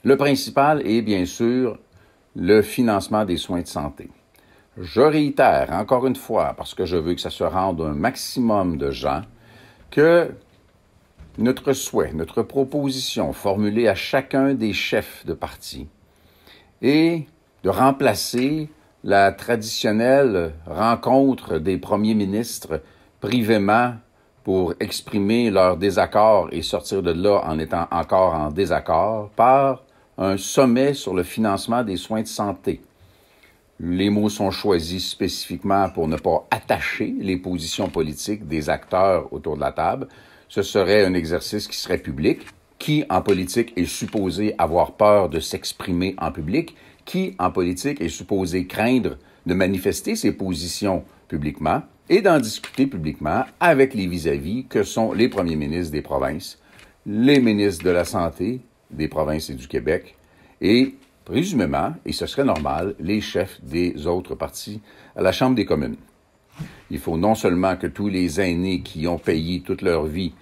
Le principal est bien sûr le financement des soins de santé. Je réitère encore une fois, parce que je veux que ça se rende un maximum de gens, que notre souhait, notre proposition formulée à chacun des chefs de parti est de remplacer la traditionnelle rencontre des premiers ministres privément pour exprimer leur désaccord et sortir de là en étant encore en désaccord par un sommet sur le financement des soins de santé. Les mots sont choisis spécifiquement pour ne pas attacher les positions politiques des acteurs autour de la table. Ce serait un exercice qui serait public. Qui, en politique, est supposé avoir peur de s'exprimer en public? Qui, en politique, est supposé craindre de manifester ses positions publiquement et d'en discuter publiquement avec les vis-à-vis que sont les premiers ministres des provinces, les ministres de la Santé des provinces et du Québec et, présumément, et ce serait normal, les chefs des autres partis à la Chambre des communes. Il faut non seulement que tous les aînés qui ont payé toute leur vie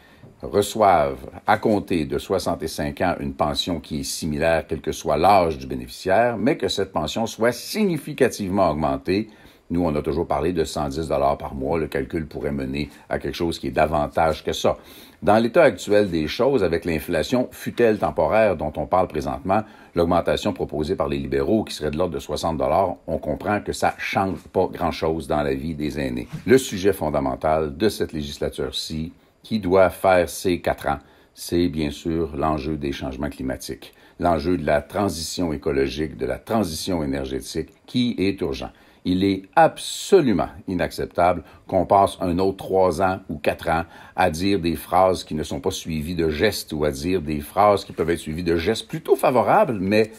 reçoivent, à compter de 65 ans, une pension qui est similaire, quel que soit l'âge du bénéficiaire, mais que cette pension soit significativement augmentée. Nous, on a toujours parlé de 110 $ par mois. Le calcul pourrait mener à quelque chose qui est davantage que ça. Dans l'état actuel des choses, avec l'inflation fut-elle temporaire dont on parle présentement, l'augmentation proposée par les libéraux, qui serait de l'ordre de 60 $, on comprend que ça change pas grand-chose dans la vie des aînés. Le sujet fondamental de cette législature-ci, qui doit faire ses 4 ans, c'est bien sûr l'enjeu des changements climatiques, l'enjeu de la transition écologique, de la transition énergétique, qui est urgent. Il est absolument inacceptable qu'on passe un autre 3 ans ou 4 ans à dire des phrases qui ne sont pas suivies de gestes ou à dire des phrases qui peuvent être suivies de gestes plutôt favorables, mais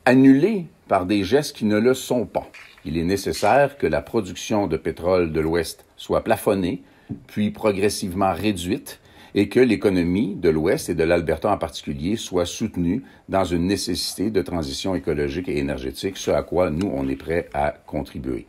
annulées par des gestes qui ne le sont pas. Il est nécessaire que la production de pétrole de l'Ouest soit plafonnée, puis progressivement réduite, et que l'économie de l'Ouest et de l'Alberta en particulier soit soutenue dans une nécessité de transition écologique et énergétique, ce à quoi nous, on est prêts à contribuer.